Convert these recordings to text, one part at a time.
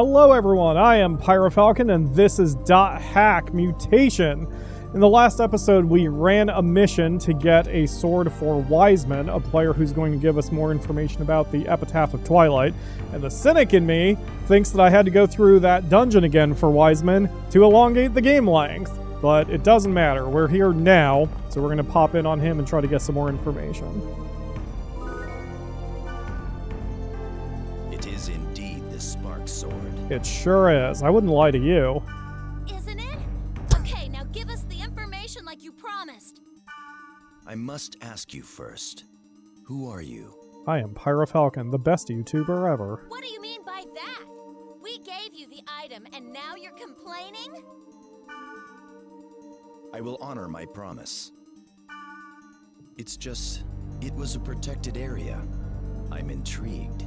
Hello everyone, I am PyroFalkon and this is .hack Mutation. In the last episode we ran a mission to get a sword for Wiseman, a player who's going to give us more information about the Epitaph of Twilight, and the cynic in me thinks that I had to go through that dungeon again for Wiseman to elongate the game length. But it doesn't matter, we're here now, so we're going to pop in on him and try to get some more information. It is indeed the spark sword. It sure is. I wouldn't lie to you. Isn't it? Okay, now give us the information like you promised. I must ask you first. Who are you? I am PyroFalkon, the best YouTuber ever. What do you mean by that? We gave you the item and now you're complaining? I will honor my promise. It's just, it was a protected area. I'm intrigued.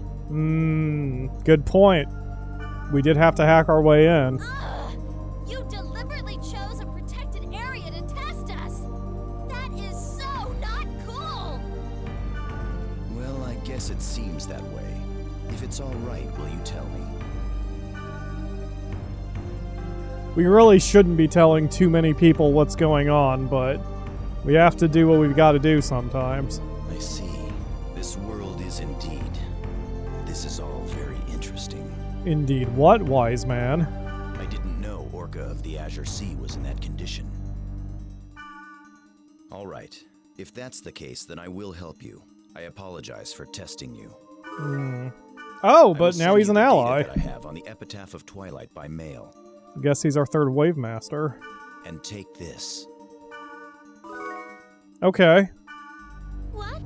Good point. We did have to hack our way in. Ugh, you deliberately chose a protected area to test us. That is so not cool. Well, I guess it seems that way. If it's all right, will you tell me? We really shouldn't be telling too many people what's going on, but we have to do what we've got to do sometimes. I see. This world is indeed. This is all very interesting. Indeed. What, wise man? I didn't know Orca of the Azure Sea was in that condition. All right. If that's the case, then I will help you. I apologize for testing you. Oh, but now he's an ally. That I have on the Epitaph of Twilight by mail. I guess he's our third wave master. And take this. Okay. What?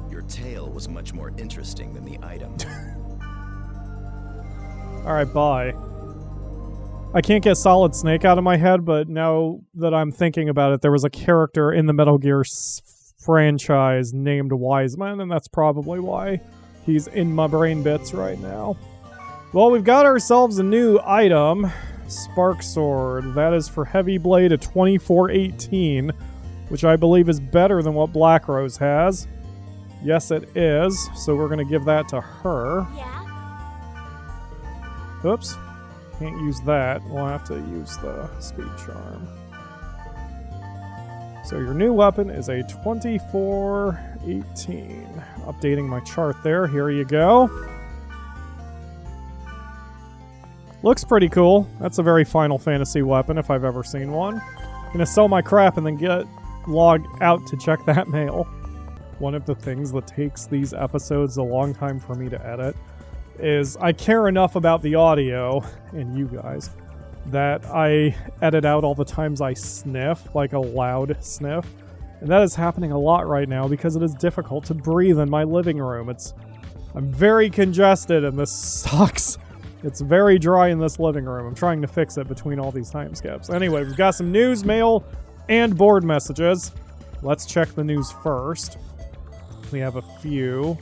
Your tale was much more interesting than the item. Alright, bye. I can't get Solid Snake out of my head, but now that I'm thinking about it, there was a character in the Metal Gear franchise named Wiseman, and that's probably why he's in my brain bits right now. Well, we've got ourselves a new item, Spark Sword. That is for Heavy Blade at 2418, which I believe is better than what Black Rose has. Yes, it is, so we're going to give that to her. Yeah? Oops. Can't use that. We'll have to use the Speed Charm. So your new weapon is a 2418. Updating my chart there. Here you go. Looks pretty cool. That's a very Final Fantasy weapon if I've ever seen one. Gonna sell my crap and then log out to check that mail. One of the things that takes these episodes a long time for me to edit is I care enough about the audio, and you guys, that I edit out all the times I sniff, like a loud sniff. And that is happening a lot right now because it is difficult to breathe in my living room. I'm very congested and this sucks. It's very dry in this living room. I'm trying to fix it between all these time skips. Anyway, we've got some news, mail, and board messages. Let's check the news first. We have a few.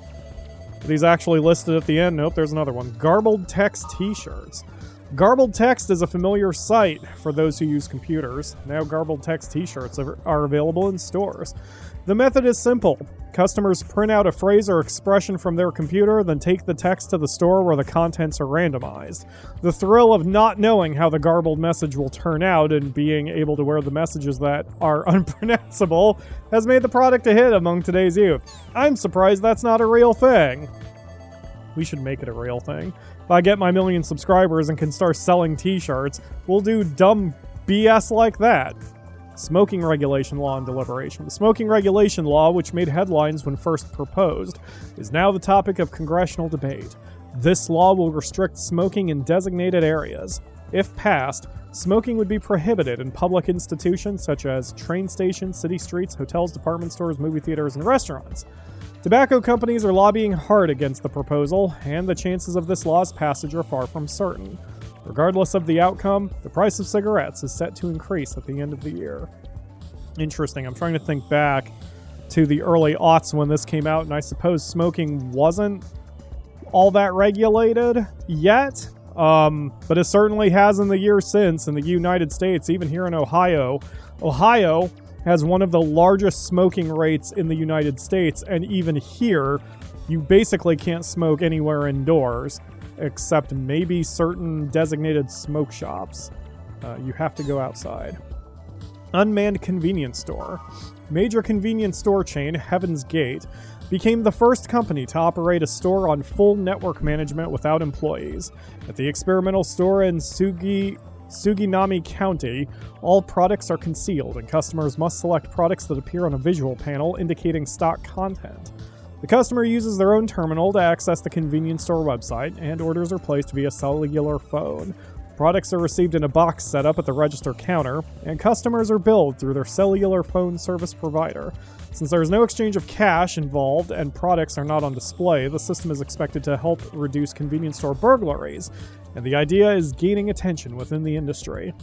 Are these actually listed at the end? Nope, there's another one. Garbled Text T-shirts. Garbled Text is a familiar sight for those who use computers. Now Garbled Text T-shirts are available in stores. The method is simple. Customers print out a phrase or expression from their computer, then take the text to the store where the contents are randomized. The thrill of not knowing how the garbled message will turn out and being able to wear the messages that are unpronounceable has made the product a hit among today's youth. I'm surprised that's not a real thing. We should make it a real thing. If I get my 1 million subscribers and can start selling t-shirts, we'll do dumb BS like that. Smoking regulation law and deliberation. The smoking regulation law, which made headlines when first proposed, is now the topic of congressional debate. This law will restrict smoking in designated areas. If passed, smoking would be prohibited in public institutions such as train stations, city streets, hotels, department stores, movie theaters, and restaurants. Tobacco companies are lobbying hard against the proposal, and the chances of this law's passage are far from certain. Regardless of the outcome, the price of cigarettes is set to increase at the end of the year. Interesting. I'm trying to think back to the early aughts when this came out, and I suppose smoking wasn't all that regulated yet, but it certainly has in the years since in the United States, even here in Ohio. Ohio has one of the largest smoking rates in the United States, and even here, you basically can't smoke anywhere indoors. except maybe certain designated smoke shops. You have to go outside. Unmanned convenience store. Major convenience store chain Heaven's Gate became the first company to operate a store on full network management without employees. At the experimental store in Suginami County, all products are concealed, and customers must select products that appear on a visual panel indicating stock content. The customer uses their own terminal to access the convenience store website, and orders are placed via cellular phone. Products are received in a box setup at the register counter, and customers are billed through their cellular phone service provider. Since there is no exchange of cash involved and products are not on display, the system is expected to help reduce convenience store burglaries, and the idea is gaining attention within the industry.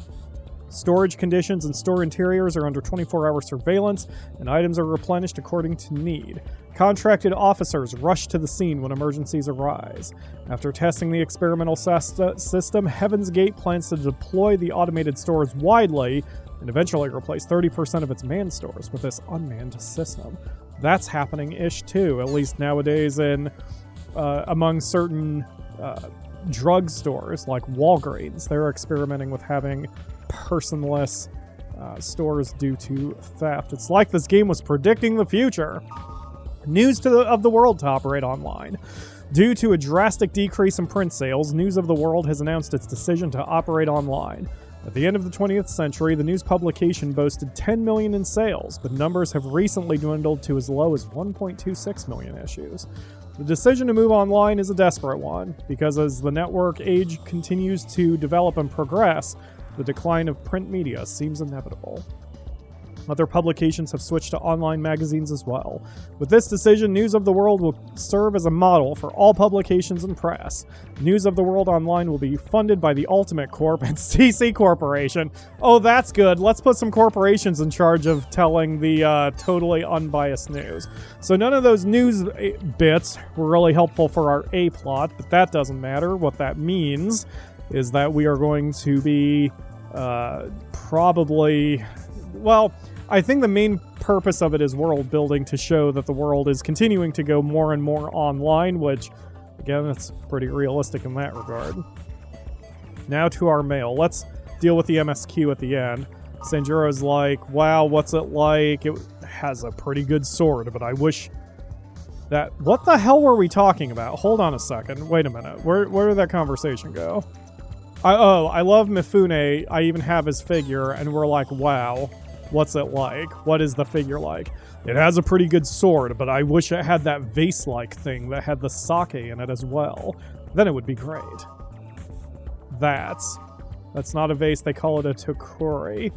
Storage conditions and store interiors are under 24-hour surveillance, and items are replenished according to need. Contracted officers rush to the scene when emergencies arise. After testing the experimental system, Heaven's Gate plans to deploy the automated stores widely and eventually replace 30% of its manned stores with this unmanned system. That's happening-ish too, at least nowadays among certain drugstores like Walgreens. They're experimenting with having personless stores due to theft. It's like this game was predicting the future. News of the World to operate online. Due to a drastic decrease in print sales, News of the World has announced its decision to operate online. At the end of the 20th century, the news publication boasted 10 million in sales, but numbers have recently dwindled to as low as 1.26 million issues. The decision to move online is a desperate one, because as the network age continues to develop and progress, the decline of print media seems inevitable. Other publications have switched to online magazines as well. With this decision, News of the World will serve as a model for all publications and press. News of the World Online will be funded by the Ultimate Corp and CC Corporation. Oh, that's good. Let's put some corporations in charge of telling the totally unbiased news. So none of those news bits were really helpful for our A plot, but that doesn't matter. What that means is that we are going to be probably... Well, I think the main purpose of it is world building to show that the world is continuing to go more and more online, which, again, it's pretty realistic in that regard. Now to our mail. Let's deal with the MSQ at the end. Sanjuro's like, wow, what's it like? It has a pretty good sword, but I wish that... What the hell were we talking about? Hold on a second. Wait a minute. Where did that conversation go? I love Mifune. I even have his figure, and we're like, wow. What's it like? What is the figure like? It has a pretty good sword, but I wish it had that vase-like thing that had the sake in it as well. Then it would be great. That's not a vase, they call it a tokuri.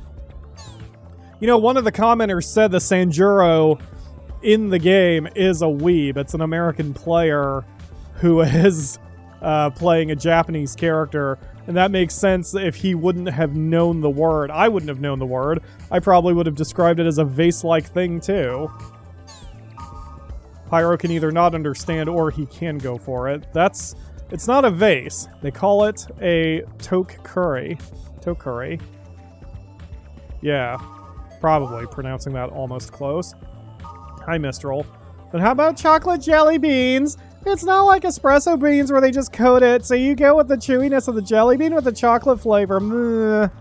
You know, one of the commenters said the Sanjuro in the game is a weeb. It's an American player who is playing a Japanese character, and that makes sense if he wouldn't have known the word. I wouldn't have known the word. I probably would have described it as a vase-like thing, too. Pyro can either not understand or he can go for it. It's not a vase. They call it a tokuri. Tokuri. Yeah, probably pronouncing that almost close. Hi, Mistral. But how about chocolate jelly beans? It's not like espresso beans where they just coat it, so you go with the chewiness of the jelly bean with the chocolate flavor.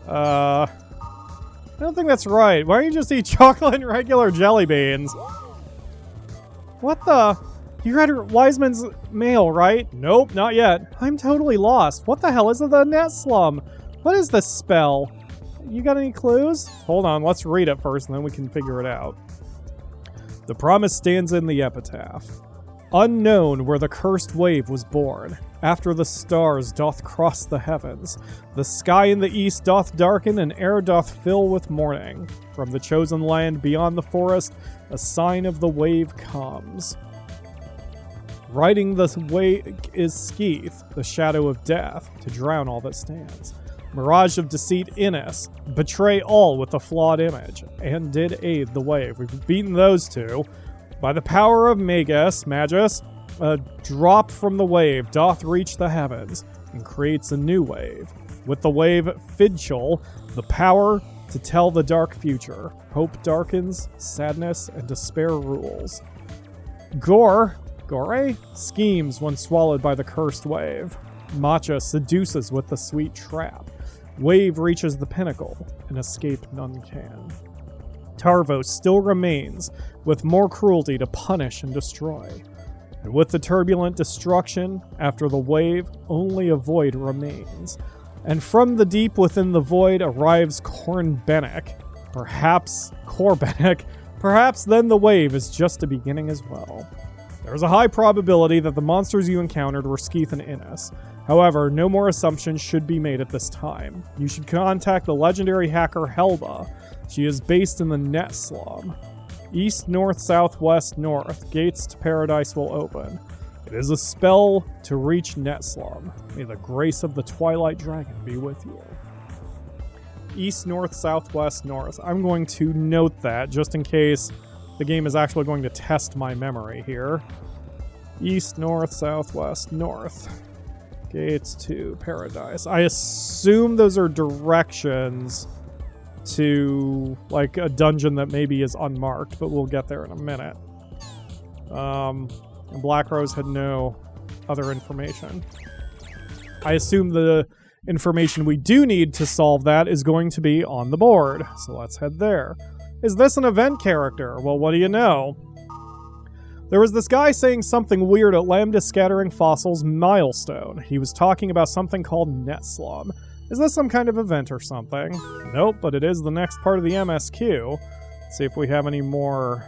I don't think that's right. Why don't you just eat chocolate and regular jelly beans? What the? You read Wiseman's mail, right? Nope, not yet. I'm totally lost. What the hell is the Net Slum? What is this spell? You got any clues? Hold on, let's read it first and then we can figure it out. The promise stands in the epitaph. Unknown where the cursed wave was born. After the stars doth cross the heavens, the sky in the east doth darken, and air doth fill with morning. From the chosen land beyond the forest, a sign of the wave comes. Riding the wake is Skeeth, the shadow of death, to drown all that stands. Mirage of deceit Innis, betray all with a flawed image, and did aid the wave. We've beaten those two. By the power of Magus, a drop from the wave doth reach the heavens, and creates a new wave. With the wave Fidchel, the power to tell the dark future. Hope darkens, sadness and despair rules. Gore, Gore schemes when swallowed by the cursed wave. Matcha seduces with the sweet trap. Wave reaches the pinnacle, and escape none can. Tarvos still remains, with more cruelty to punish and destroy. And with the turbulent destruction, after the wave, only a void remains. And from the deep within the void arrives Kornbennek. Perhaps Korbennek. Perhaps then the wave is just a beginning as well. There is a high probability that the monsters you encountered were Skeeth and Innis. However, no more assumptions should be made at this time. You should contact the legendary hacker Helba. She is based in the Net Slum. East, north, south, west, north. Gates to paradise will open. It is a spell to reach Net Slum. May the grace of the Twilight Dragon be with you. East, north, south, west, north. I'm going to note that just in case the game is actually going to test my memory here. East, north, south, west, north. Gates to paradise. I assume those are directions to like a dungeon that maybe is unmarked, but we'll get there in a minute. And Black Rose had no other information. I assume the information we do need to solve that is going to be on the board, so let's head there. Is this an event character? Well, what do you know? There was this guy saying something weird at Lambda Scattering Fossils Milestone. He was talking about something called Net Slum. Is this some kind of event or something? Nope, but it is the next part of the MSQ. Let's see if we have any more.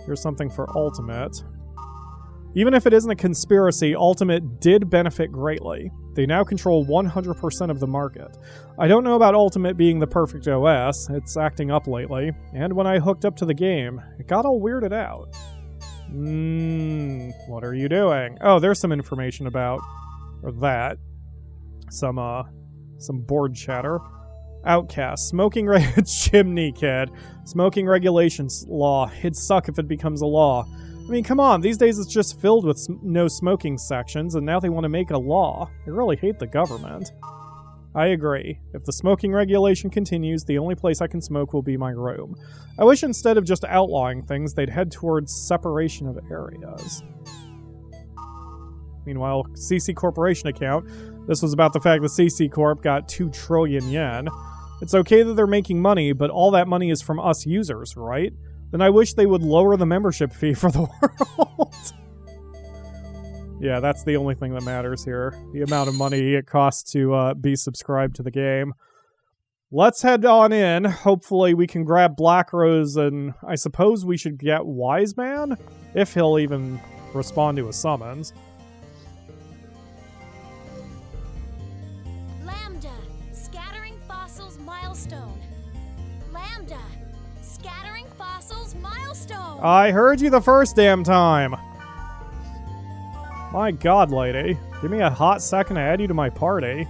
Here's something for Ultimate. Even if it isn't a conspiracy, Ultimate did benefit greatly. They now control 100% of the market. I don't know about Ultimate being the perfect OS. It's acting up lately. And when I hooked up to the game, it got all weirded out. What are you doing? Oh, there's some information about that. Some board chatter. Outcast. Chimney Kid. Smoking regulations law. It'd suck if it becomes a law. I mean, come on, these days it's just filled with no smoking sections, and now they want to make it a law. I really hate the government. I agree. If the smoking regulation continues, the only place I can smoke will be my room. I wish instead of just outlawing things, they'd head towards separation of areas. Meanwhile, CC Corporation account. This was about the fact that CC Corp got 2 trillion yen. It's okay that they're making money, but all that money is from us users, right? Then I wish they would lower the membership fee for the world. Yeah, that's the only thing that matters here. The amount of money it costs to be subscribed to the game. Let's head on in. Hopefully we can grab Black Rose, and I suppose we should get Wiseman? If he'll even respond to a summons. Lambda, Scattering Fossils Milestone. Lambda, Scattering Fossils Milestone. I heard you the first damn time. My god, lady. Give me a hot second to add you to my party.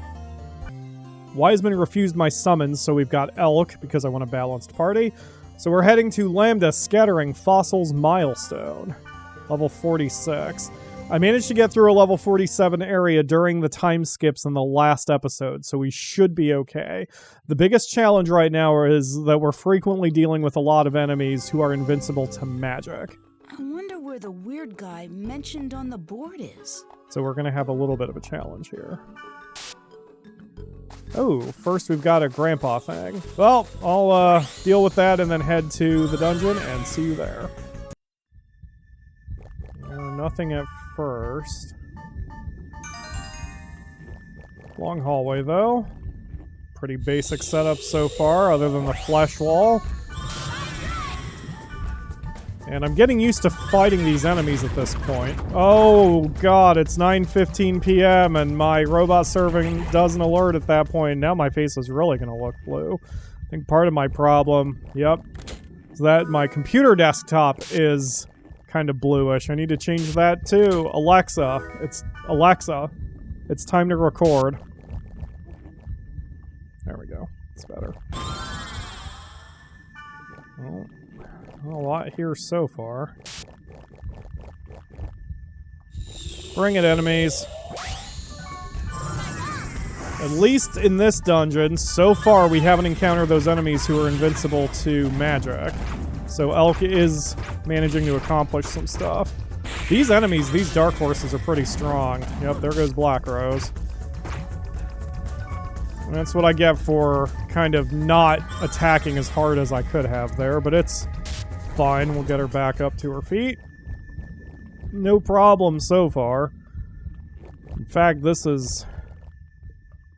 Wiseman refused my summons, so we've got Elk, because I want a balanced party. So we're heading to Lambda Scattering Fossils Milestone. Level 46. I managed to get through a level 47 area during the time skips in the last episode, so we should be okay. The biggest challenge right now is that we're frequently dealing with a lot of enemies who are invincible to magic. I wonder where the weird guy mentioned on the board is. So we're going to have a little bit of a challenge here. Oh, first we've got a grandpa thing. Well, I'll deal with that and then head to the dungeon and see you there. Nothing at first. Long hallway, though. Pretty basic setup so far, other than the flesh wall. And I'm getting used to fighting these enemies at this point. Oh god, it's 9:15 p.m. and my robot serving doesn't alert at that point. Now my face is really going to look blue. I think part of my problem, yep, is that my computer desktop is kind of bluish. I need to change that too. Alexa, it's time to record. There we go. It's better. Well, a lot here so far. Bring it, enemies. At least in this dungeon, so far we haven't encountered those enemies who are invincible to magic. So Elk is managing to accomplish some stuff. These enemies, these dark horses are pretty strong. Yep, there goes Black Rose. And that's what I get for kind of not attacking as hard as I could have there, but it's fine. We'll get her back up to her feet. No problem so far. In fact, this is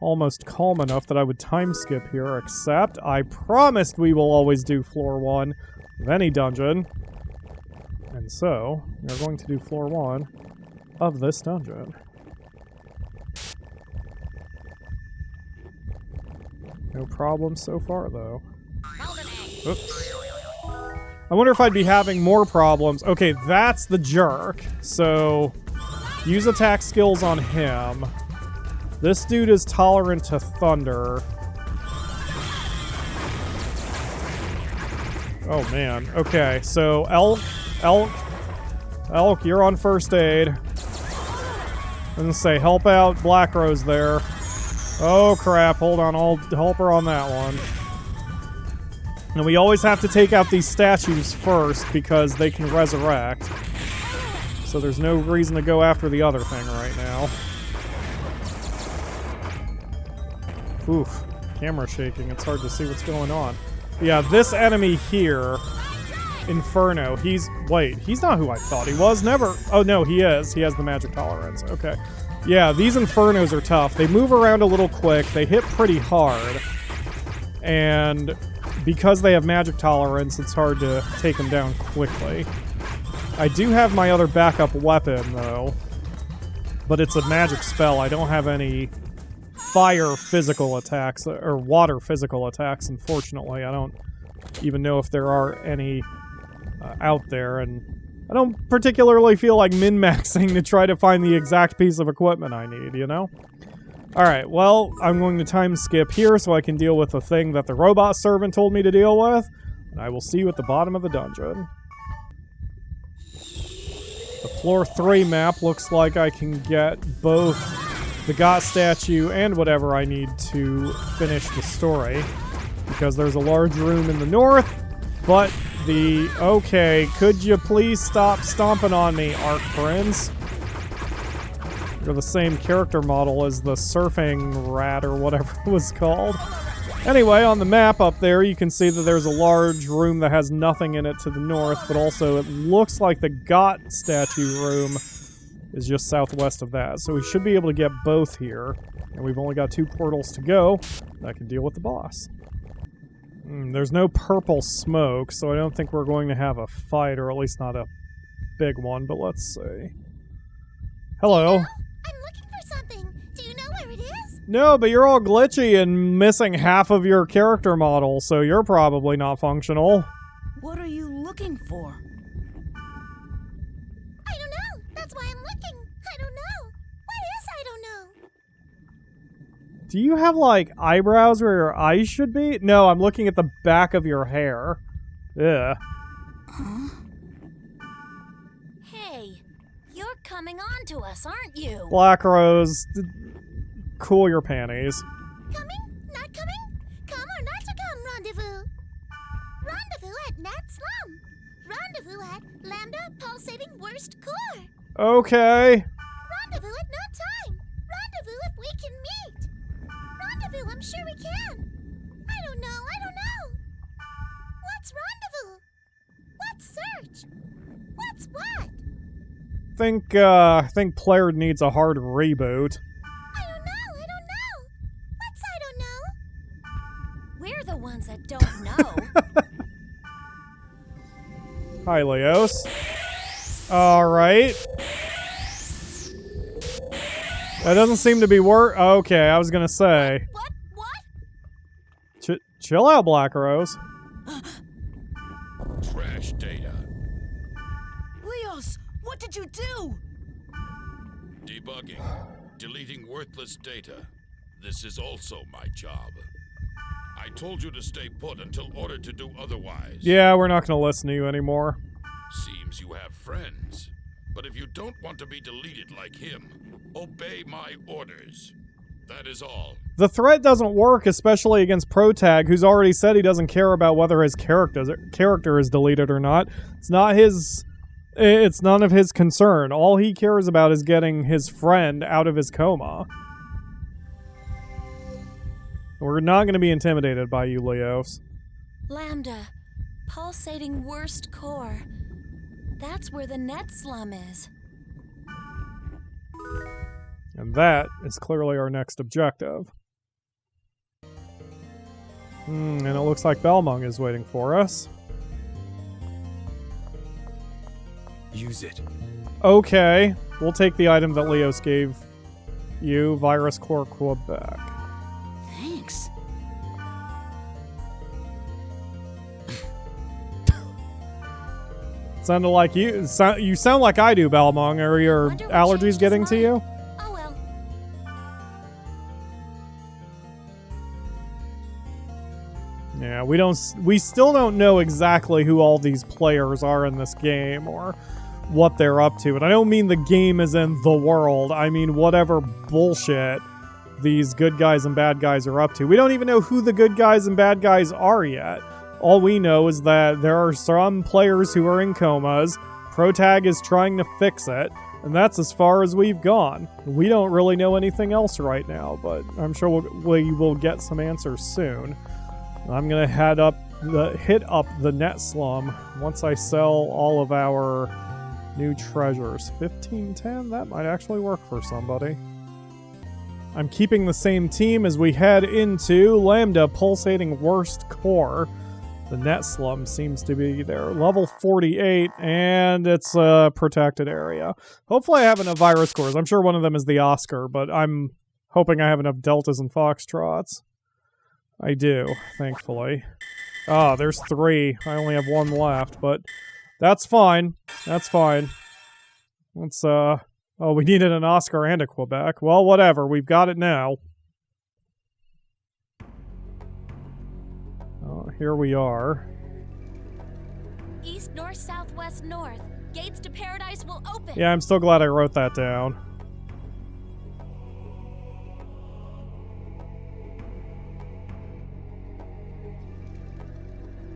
almost calm enough that I would time skip here, except I promised we will always do floor 1 of any dungeon. And so, we're going to do floor 1 of this dungeon. No problem so far, though. Oops. I wonder if I'd be having more problems. Okay, that's the jerk. So, use attack skills on him. This dude is tolerant to thunder. Oh, man. Okay, so Elk, you're on first aid. I'm gonna say, help out Black Rose there. Oh, crap. Hold on. I'll help her on that one. And we always have to take out these statues first because they can resurrect. So there's no reason to go after the other thing right now. Oof. Camera shaking. It's hard to see what's going on. Yeah, this enemy here, Inferno, wait, he's not who I thought he was. Never. Oh, no, he is. He has the magic tolerance. Okay. Yeah, these Infernos are tough. They move around a little quick. They hit pretty hard. And because they have magic tolerance, it's hard to take them down quickly. I do have my other backup weapon, though. But it's a magic spell. I don't have any fire physical attacks, or water physical attacks, unfortunately. I don't even know if there are any out there, and I don't particularly feel like min-maxing to try to find the exact piece of equipment I need, you know? Alright, well, I'm going to time skip here so I can deal with the thing that the robot servant told me to deal with, and I will see you at the bottom of the dungeon. The floor 3 map looks like I can get both the God statue and whatever I need to finish the story, because there's a large room in the north, but okay, could you please stop stomping on me, Arc Prince? You're the same character model as the surfing rat or whatever it was called. Anyway, on the map up there, you can see that there's a large room that has nothing in it to the north, but also it looks like the God statue room is just southwest of that. So we should be able to get both here. And we've only got 2 portals to go. I can deal with the boss. There's no purple smoke, so I don't think we're going to have a fight, or at least not a big one, but let's see. Hello. I'm looking for something. Do you know where it is? No, but you're all glitchy and missing half of your character model, so you're probably not functional. What are you looking for? I don't know. That's why I'm looking. I don't know. What is I don't know? Do you have, like, eyebrows where your eyes should be? No, I'm looking at the back of your hair. Ugh. Huh? Hey, you're coming on to us, aren't you? Black Rose, cool your panties. Coming? Not coming? Come or not to come, rendezvous. Rendezvous at Net Slum. Rendezvous at Lambda Pulsating Worst Core. Okay. Rendezvous at no time. Rendezvous if we can meet. Rendezvous, I'm sure we can. I don't know. What's rendezvous? What's search? What's what? Think player needs a hard reboot. I don't know. What's I don't know? We're the ones that don't know. Hi, Leos. Alright. That doesn't seem to be okay, I was gonna say. What? Chill out, Black Rose. Trash data. Leos, what did you do? Debugging. Deleting worthless data. This is also my job. I told you to stay put until ordered to do otherwise. Yeah, we're not gonna listen to you anymore. Seems you have friends. But if you don't want to be deleted like him, obey my orders. That is all. The threat doesn't work, especially against Protag, who's already said he doesn't care about whether his character is deleted or not. It's not his It's none of his concern. All he cares about is getting his friend out of his coma. We're not going to be intimidated by you, Leos. Lambda, pulsating worst core. That's where the Net Slum is. And that is clearly our next objective. And it looks like Balmung is waiting for us. Use it. Okay, we'll take the item that Leos gave you, Virus Core Quebec. Thanks. Sounded like you. You sound like I do, Balmung. Are your Wonder what allergies changed getting his to you? Oh well. Yeah, we still don't know exactly who all these players are in this game or what they're up to. And I don't mean the game is in the world. I mean whatever bullshit these good guys and bad guys are up to. We don't even know who the good guys and bad guys are yet. All we know is that there are some players who are in comas. Protag is trying to fix it. And that's as far as we've gone. We don't really know anything else right now, but I'm sure we will get some answers soon. I'm gonna hit up the Net Slum once I sell all of our new treasures. 1510, that might actually work for somebody. I'm keeping the same team as we head into Lambda Pulsating Worst Core. The Net Slum seems to be there. Level 48, and it's a protected area. Hopefully I have enough virus cores. I'm sure one of them is the Oscar, but I'm hoping I have enough Deltas and Foxtrots. I do, thankfully. Ah, there's 3. I only have 1 left, but that's fine. That's fine. Let's, oh, we needed an Oscar and a Quebec. Well, whatever. We've got it now. Oh, here we are. East, north, south, west, north. Gates to paradise will open. Yeah, I'm still glad I wrote that down.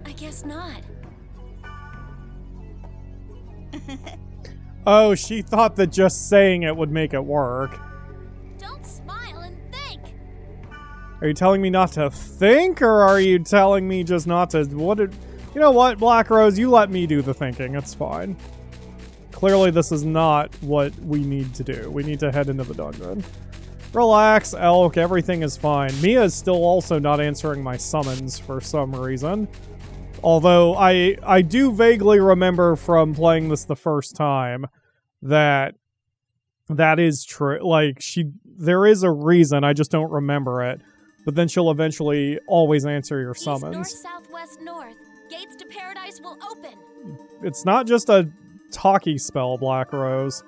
I guess not. Oh, she thought that just saying it would make it work. Don't smile and think. Are you telling me not to think, or are you telling me just not to... You know what, Black Rose? You let me do the thinking. It's fine. Clearly, this is not what we need to do. We need to head into the dungeon. Relax, Elk. Everything is fine. Mia is still also not answering my summons for some reason. Although I do vaguely remember from playing this the first time that is true. Like, there is a reason, I just don't remember it. But then she'll eventually always answer your summons. East, north, south, west, north. Gates to paradise will open. It's not just a talkie spell, Black Rose.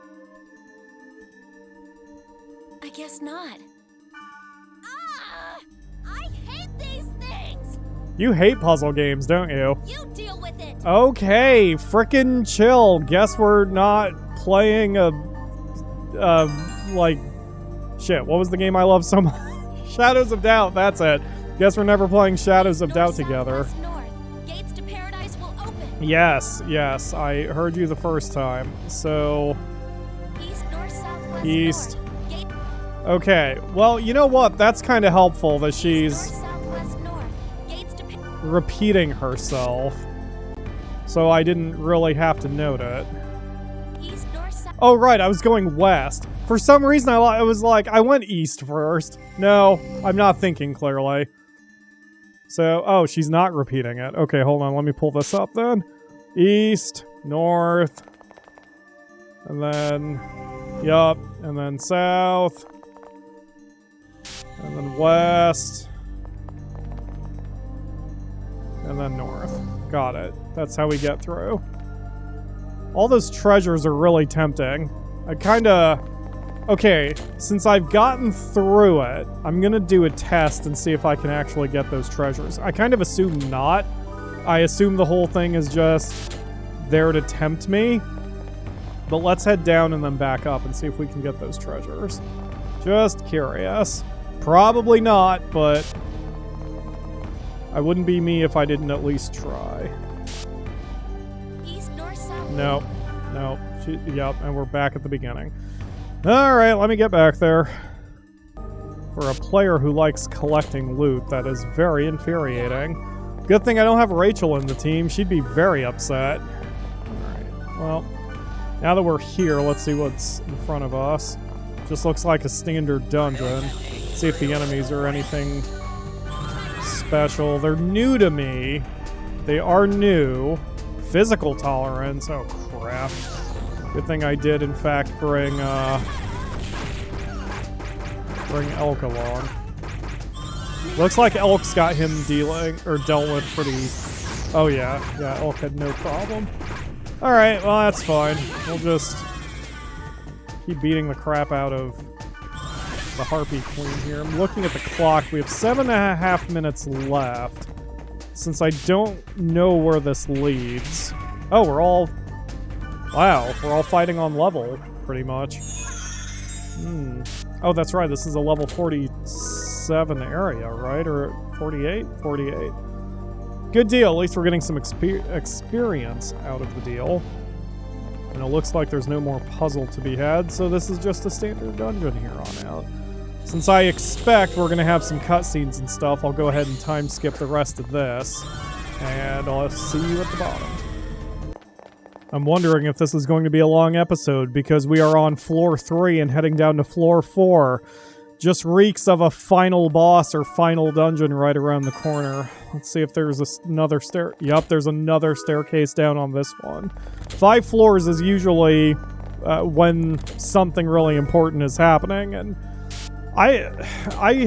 I guess not. Ah! I hate these things! You hate puzzle games, don't you? You deal with it! Okay, frickin' chill. Guess we're not playing like... Shit, what was the game I love so much? Shadows of Doubt, that's it. Guess we're never playing Shadows of Doubt together. Gates to paradise will open. Yes, I heard you the first time. So... East, north, south, west, East. north. Gate... Okay, well, you know what? That's kind of helpful that she's North, south, west, north. Gates to repeating herself. So I didn't really have to note it. East, north, south. Oh, right, I was going west. For some reason, I was like, I went east first. No, I'm not thinking clearly. So, oh, she's not repeating it. Okay, hold on, let me pull this up then. East, north, and then, yup, and then south, and then west, and then north. Got it. That's how we get through. All those treasures are really tempting. I kinda... Okay, since I've gotten through it, I'm gonna do a test and see if I can actually get those treasures. I kind of assume not. I assume the whole thing is just there to tempt me. But let's head down and then back up and see if we can get those treasures. Just curious. Probably not, but I wouldn't be me if I didn't at least try. East, north, south. Nope. No. Yep, and we're back at the beginning. Alright, let me get back there. For a player who likes collecting loot, that is very infuriating. Good thing I don't have Rachel in the team. She'd be very upset. Alright, well, now that we're here, let's see what's in front of us. Just looks like a standard dungeon. See if the enemies are anything special. They're new to me. They are new. Physical tolerance. Oh, crap. Good thing I did, in fact, bring Elk along. Looks like Elk's got him dealt with pretty... Oh, yeah. Yeah, Elk had no problem. Alright, well, that's fine. We'll just keep beating the crap out of the Harpy Queen here. I'm looking at the clock. We have 7.5 minutes left. Since I don't know where this leads... Oh, we're all... Wow, we're all fighting on level, pretty much. Oh, that's right, this is a level 47 area, right? Or 48? 48. Good deal, at least we're getting some experience out of the deal. And it looks like there's no more puzzle to be had, so this is just a standard dungeon here on out. Since I expect we're going to have some cutscenes and stuff, I'll go ahead and time skip the rest of this. And I'll see you at the bottom. I'm wondering if this is going to be a long episode, because we are on floor 3 and heading down to floor 4. Just reeks of a final boss or final dungeon right around the corner. Let's see if there's another stair. Yep, there's another staircase down on this one. 5 floors is usually when something really important is happening, and I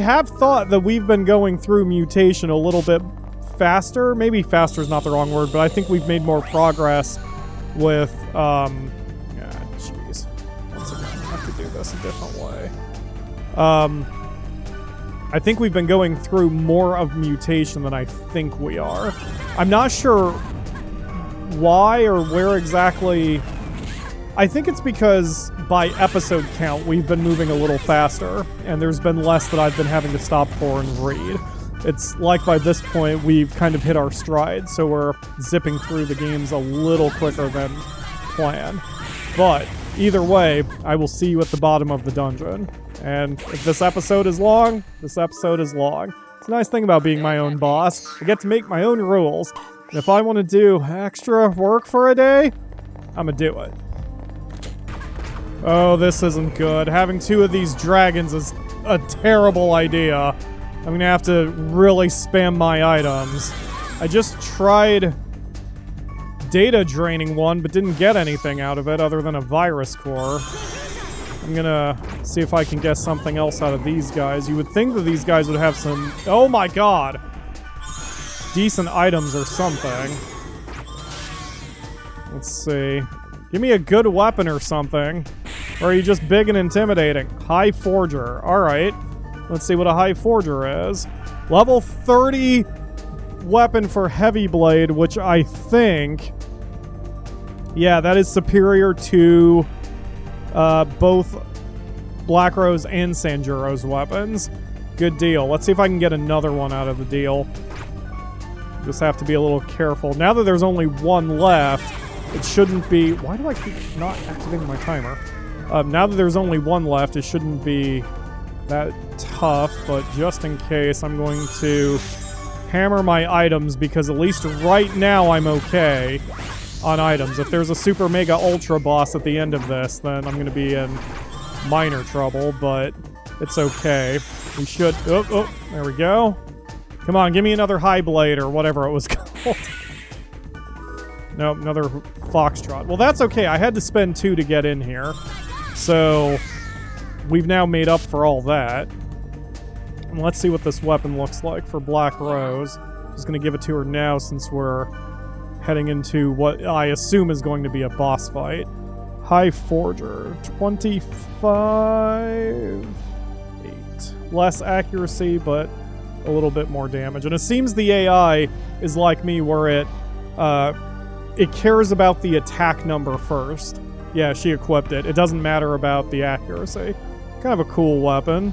have thought that we've been going through Mutation a little bit faster. Maybe faster is not the wrong word, but I think we've made more progress with, jeez. Once again, I have to do this a different way. I think we've been going through more of Mutation than I think we are. I'm not sure why or where exactly. I think it's because by episode count, we've been moving a little faster, and there's been less that I've been having to stop for and read. It's like by this point, we've kind of hit our stride, so we're zipping through the games a little quicker than planned. But either way, I will see you at the bottom of the dungeon. And if this episode is long, this episode is long. It's a nice thing about being my own boss. I get to make my own rules. And if I want to do extra work for a day, I'm gonna do it. Oh, this isn't good. Having 2 of these dragons is a terrible idea. I'm gonna have to really spam my items. I just tried data draining one, but didn't get anything out of it other than a virus core. I'm gonna see if I can get something else out of these guys. You would think that these guys would have some... Oh my god! Decent items or something. Let's see. Give me a good weapon or something. Or are you just big and intimidating? High Forger. Alright. Let's see what a High Forger is. Level 30 weapon for Heavy Blade, which I think... Yeah, that is superior to both Black Rose and Sanjuro's weapons. Good deal. Let's see if I can get another one out of the deal. Just have to be a little careful. Now that there's only one left, it shouldn't be... Why do I keep not activating my timer? Now that there's only one left, it shouldn't be that tough, but just in case, I'm going to hammer my items, because at least right now I'm okay on items. If there's a Super Mega Ultra boss at the end of this, then I'm going to be in minor trouble, but it's okay. We should... Oh, there we go. Come on, give me another High Blade or whatever it was called. Nope, another Foxtrot. Well, that's okay. I had to spend 2 to get in here. So, we've now made up for all that. And let's see what this weapon looks like for Black Rose. Just going to give it to her now since we're heading into what I assume is going to be a boss fight. High Forger. 25... 8. Less accuracy, but a little bit more damage. And it seems the AI is like me, where it cares about the attack number first. Yeah, she equipped it. It doesn't matter about the accuracy. Kind of a cool weapon.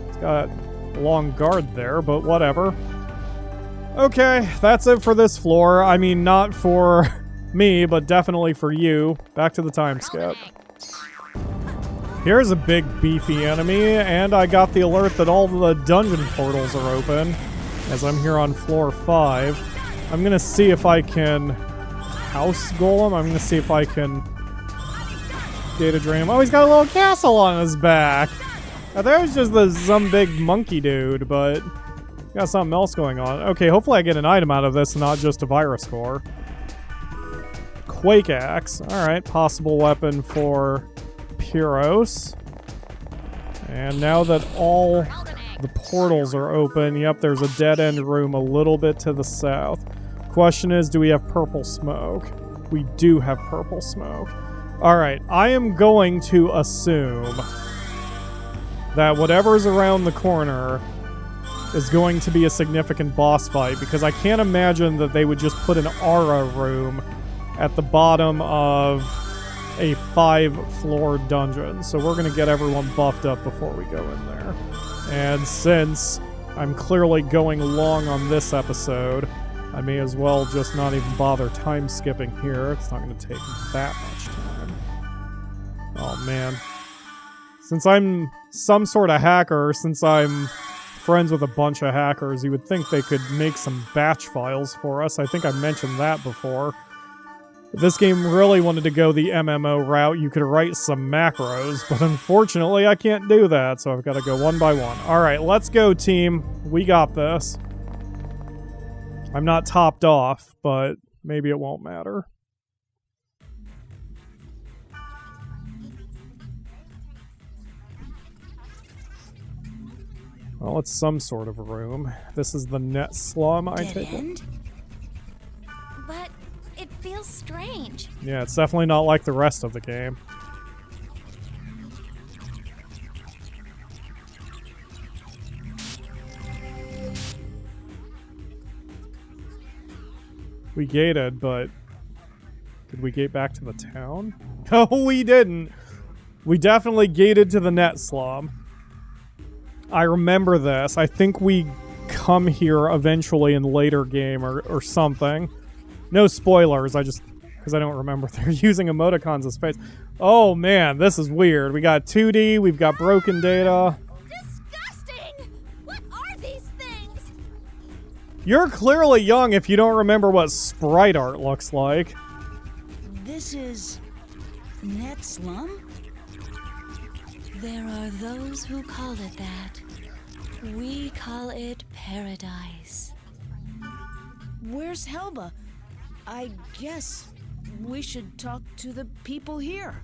It's got a long guard there, but whatever. Okay, that's it for this floor. I mean, not for me, but definitely for you. Back to the time skip. Here's a big beefy enemy, and I got the alert that all the dungeon portals are open, as I'm here on floor 5. I'm gonna see if I can house golem. I'm gonna see if I can data drain him. Oh, he's got a little castle on his back. I thought it was just some big monkey dude, but got something else going on. Okay, hopefully I get an item out of this, not just a virus core. Quake axe. Alright, possible weapon for Pyros. And now that all the portals are open, yep, there's a dead-end room a little bit to the south. Question is, do we have purple smoke? We do have purple smoke. Alright, I am going to assume that whatever's around the corner is going to be a significant boss fight, because I can't imagine that they would just put an aura room at the bottom of a 5-floor dungeon. So we're going to get everyone buffed up before we go in there. And since I'm clearly going long on this episode, I may as well just not even bother time skipping here. It's not going to take that much time. Oh man. Since I'm some sort of hacker, since I'm friends with a bunch of hackers, you would think they could make some batch files for us. I think I mentioned that before. If this game really wanted to go the MMO route, you could write some macros, but unfortunately I can't do that, so I've got to go one by one. Alright, let's go, team. We got this. I'm not topped off, but maybe it won't matter. Well, it's some sort of a room. This is the Net Slum, I take it. But it feels strange. Yeah, it's definitely not like the rest of the game. We gated, but did we gate back to the town? Oh, we didn't. We definitely gated to the Net Slum. I remember this. I think we come here eventually in later game or something. No spoilers, because I don't remember they're using emoticons as face. Oh man, this is weird. We got 2D, we've got broken data. Disgusting! What are these things? You're clearly young if you don't remember what sprite art looks like. This is Net Slum? There are those who call it that. We call it paradise. Where's Helba? I guess we should talk to the people here.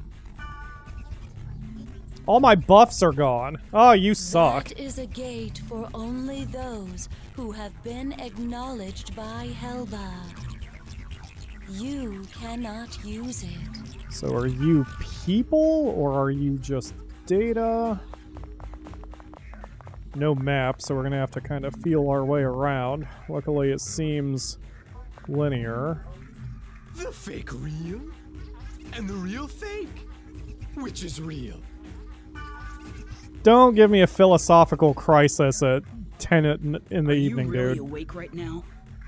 All my buffs are gone. Oh, you suck. That is a gate for only those who have been acknowledged by Helba. You cannot use it. So are you people, or are you just data? No map, so we're gonna have to kind of feel our way around. Luckily, it seems linear. The fake real? And the real fake? Which is real? Don't give me a philosophical crisis at 10 in the evening, Are you really dude. awake right now?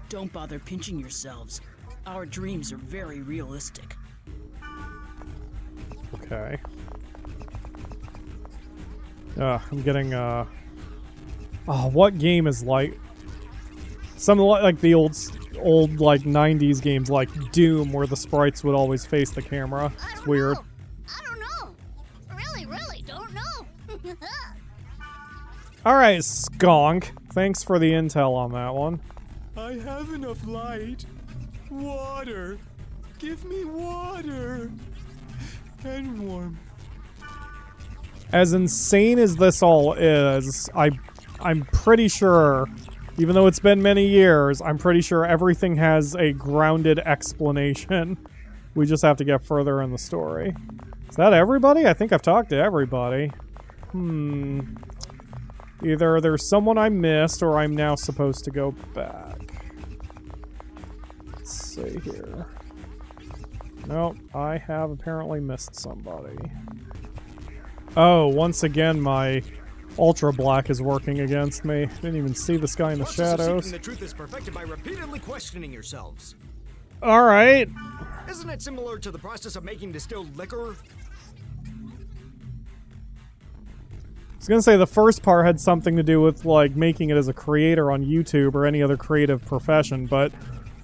Don't bother pinching yourselves. Our dreams are very realistic. Okay. I'm getting, Oh, what game is like... Some like the old like 90s games like Doom, where the sprites would always face the camera. It's weird. I don't know. Really don't know. Alright, Skonk. Thanks for the intel on that one. I have enough light. Water. Give me water. And warmth. As insane as this all is, I'm pretty sure, even though it's been many years, I'm pretty sure everything has a grounded explanation. We just have to get further in the story. Is that everybody? I think I've talked to everybody. Either there's someone I missed, or I'm now supposed to go back. Let's see here. Nope, I have apparently missed somebody. Oh, once again, my Ultra Black is working against me. Didn't even see this guy in the shadows. The truth is perfected by repeatedly questioning yourselves. Alright. Isn't it similar to the process of making distilled liquor? I was gonna say the first part had something to do with, like, making it as a creator on YouTube or any other creative profession, but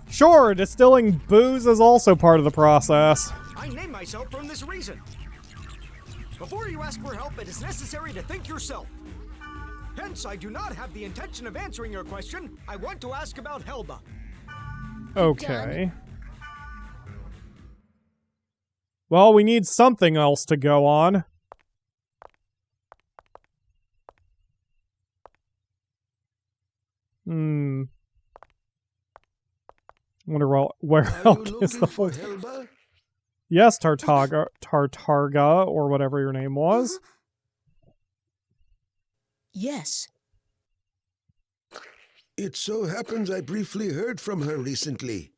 sure, distilling booze is also part of the process. I named myself from this reason. Before you ask for help, it is necessary to think yourself. Hence, I do not have the intention of answering your question. I want to ask about Helba. Okay. Well, we need something else to go on. Wonder where else is the whole... Helba? Yes, Tartarga, or whatever your name was. Yes. It so happens I briefly heard from her recently.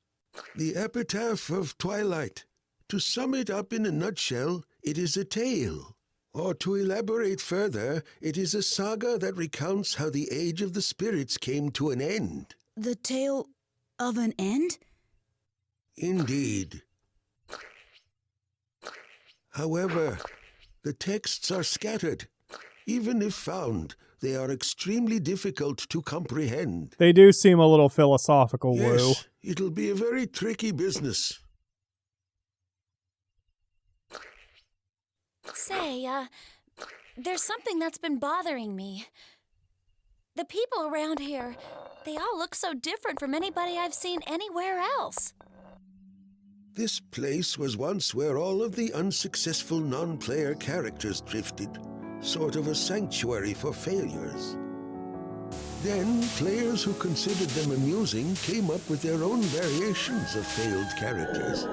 The Epitaph of Twilight. To sum it up in a nutshell, it is a tale. Or to elaborate further, it is a saga that recounts how the Age of the Spirits came to an end. The tale of an end? Indeed. However, the texts are scattered. Even if found, they are extremely difficult to comprehend. They do seem a little philosophical, Woo. Yes, it'll be a very tricky business. Say, there's something that's been bothering me. The people around here, they all look so different from anybody I've seen anywhere else. This place was once where all of the unsuccessful non-player characters drifted, sort of a sanctuary for failures. Then, players who considered them amusing came up with their own variations of failed characters.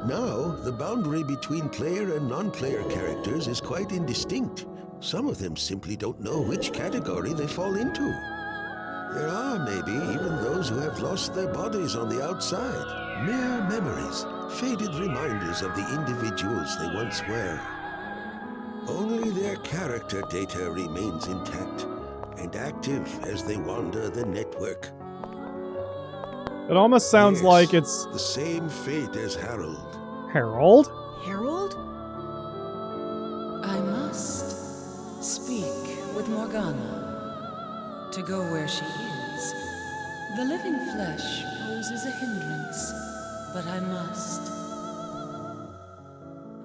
Now, the boundary between player and non-player characters is quite indistinct. Some of them simply don't know which category they fall into. There are maybe even those who have lost their bodies on the outside. Mere memories, faded reminders of the individuals they once were. Only their character data remains intact and active as they wander the network. It almost sounds Yes, like it's... the same fate as Harold. Harold? Harold? I must speak with Morgana to go where she is. The living flesh poses a hindrance, but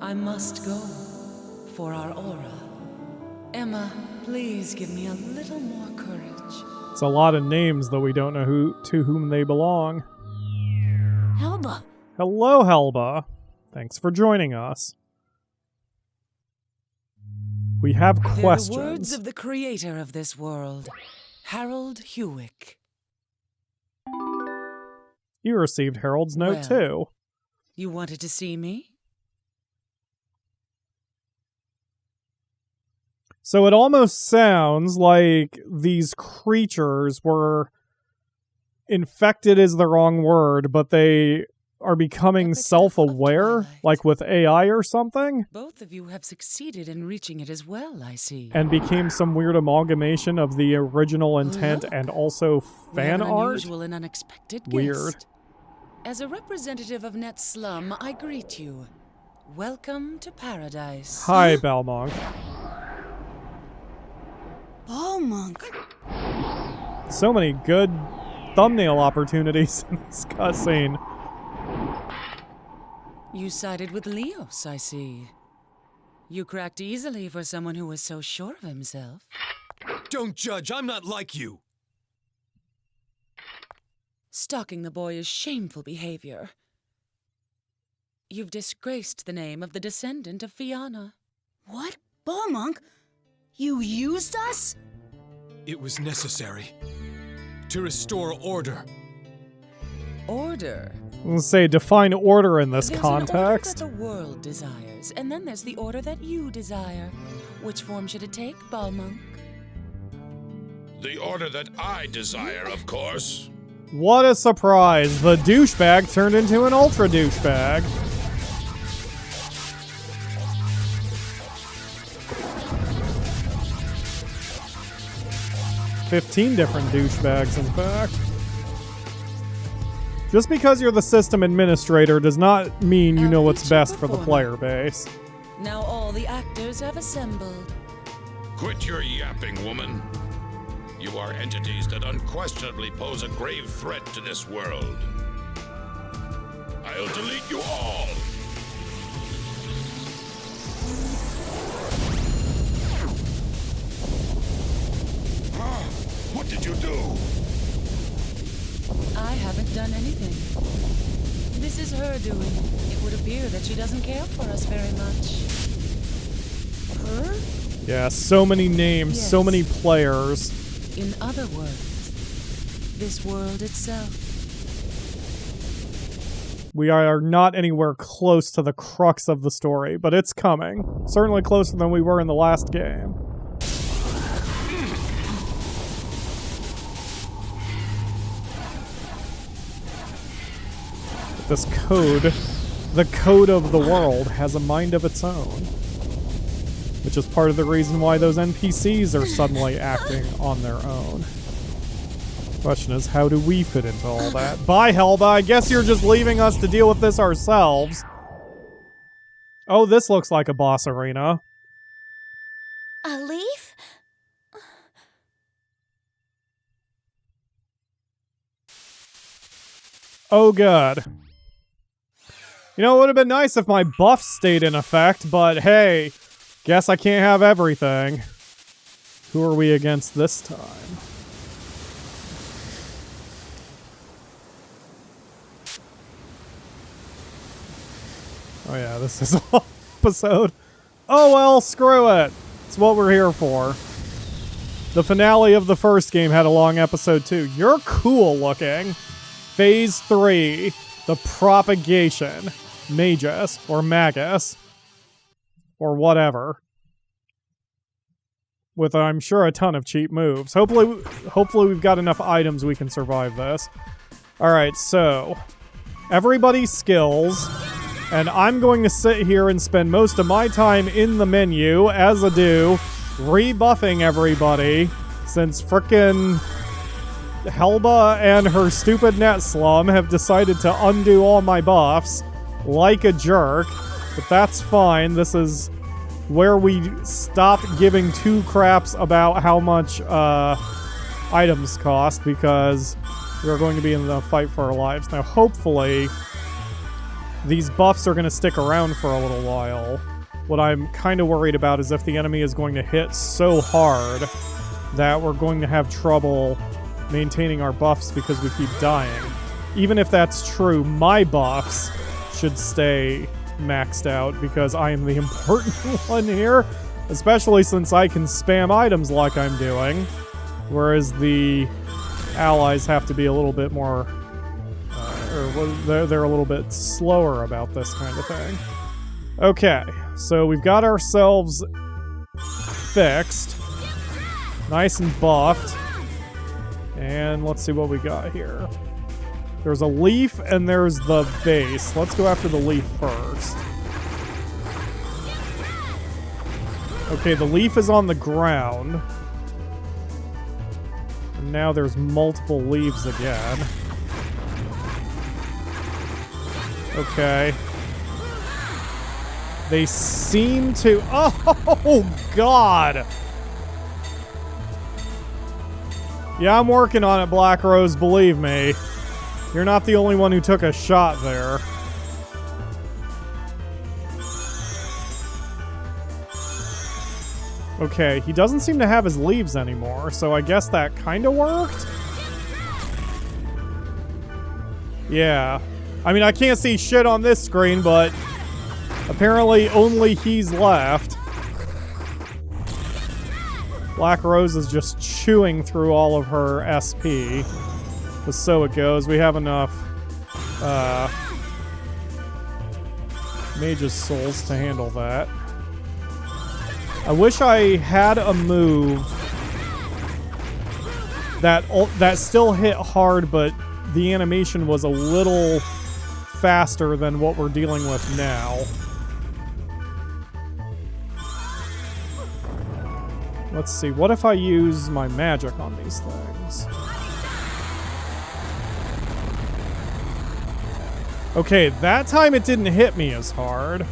I must go for our aura. Emma, please give me a little more courage. It's a lot of names, though we don't know to whom they belong. Helba. Hello, Helba. Thanks for joining us. We have questions. They're the words of the creator of this world, Harold Hewick. You received Harold's note, too. You wanted to see me? So it almost sounds like these creatures were infected is the wrong word, but they are becoming Epitaph of self-aware, Twilight. like with AI or something, Both of you have succeeded in reaching it as well, I see. and became some weird amalgamation of the original intent Look, and also We have fan an art. unusual and unexpected guest. Weird. As a representative of Net Slum, I greet you. Welcome to paradise. Hi, Balmung. Balmung. So many good thumbnail opportunities in this cutscene. You sided with Leos, I see. You cracked easily for someone who was so sure of himself. Don't judge, I'm not like you. Stalking the boy is shameful behavior. You've disgraced the name of the descendant of Fianna. What? Balmung? You used us? It was necessary to restore order. Order. Let's say define order in this There's context. an order that the world desires, and then there's the order that you desire. Which form should it take, Balmung? The order that I desire, of course. What a surprise! The douchebag turned into an ultra douchebag. $15 different douchebags, in fact. Just because you're the system administrator does not mean you know what's best for the player base. Now all the actors have assembled. Quit your yapping, woman. You are entities that unquestionably pose a grave threat to this world. I'll delete you all. What did you do? I haven't done anything. This is her doing. It would appear that she doesn't care for us very much. Her? Yeah, so many names, Yes. so many players. In other words, this world itself. We are not anywhere close to the crux of the story, but it's coming. Certainly closer than we were in the last game. This code, the code of the world, has a mind of its own. Which is part of the reason why those NPCs are suddenly acting on their own. Question is, how do we fit into all that? Bye, Helba. I guess you're just leaving us to deal with this ourselves. Oh, this looks like a boss arena. A leaf? Oh, good. You know, it would have been nice if my buffs stayed in effect, but hey, guess I can't have everything. Who are we against this time? Oh yeah, this is an episode. Oh well, screw it. It's what we're here for. The finale of the first game had a long episode too. You're cool looking. Phase 3, the propagation. Magus, or Magus, or whatever. With, I'm sure, a ton of cheap moves. Hopefully we've got enough items we can survive this. Alright, so everybody's skills, and I'm going to sit here and spend most of my time in the menu, as I do, rebuffing everybody, since frickin' Helba and her stupid Net Slum have decided to undo all my buffs like a jerk, but that's fine. This is where we stop giving two craps about how much items cost, because we're going to be in the fight for our lives. Now, hopefully, these buffs are going to stick around for a little while. What I'm kind of worried about is if the enemy is going to hit so hard that we're going to have trouble maintaining our buffs because we keep dying. Even if that's true, my buffs should stay maxed out because I am the important one here, especially since I can spam items like I'm doing, whereas the allies have to be a little bit more, they're a little bit slower about this kind of thing. Okay, so we've got ourselves fixed, nice and buffed, and let's see what we got here. There's a leaf and there's the base. Let's go after the leaf first. Okay, the leaf is on the ground. And now there's multiple leaves again. Okay. They seem to... Oh, God! Yeah, I'm working on it, Black Rose, believe me. You're not the only one who took a shot there. Okay, he doesn't seem to have his leaves anymore, so I guess that kind of worked? Yeah. I mean, I can't see shit on this screen, but apparently only he's left. Black Rose is just chewing through all of her SP. But so it goes. We have enough Mage's Souls to handle that. I wish I had a move that still hit hard, but the animation was a little faster than what we're dealing with now. Let's see, what if I use my magic on these things? Okay, that time it didn't hit me as hard.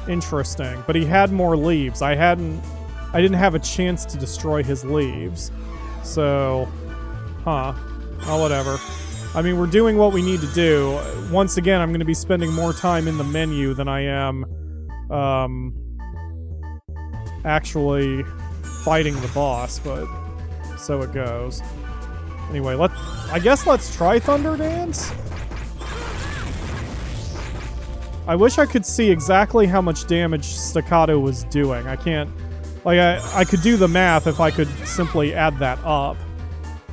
Interesting. But he had more leaves. I didn't have a chance to destroy his leaves. So, huh. Oh, whatever. I mean, we're doing what we need to do. Once again, I'm going to be spending more time in the menu than I am, actually fighting the boss, but so it goes. Anyway, I guess let's try Thunder Dance? I wish I could see exactly how much damage Staccato was doing. I can't... Like, I could do the math if I could simply add that up.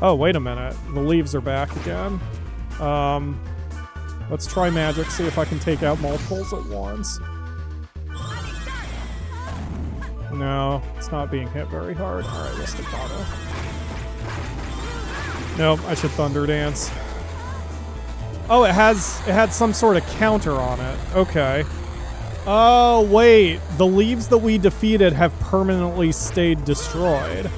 Oh, wait a minute. The leaves are back again. Let's try magic, see if I can take out multiples at once. No, it's not being hit very hard. Alright, let's Staccato. Nope, I should Thunder Dance. Oh, it had some sort of counter on it. Okay. Oh, wait. The leaves that we defeated have permanently stayed destroyed.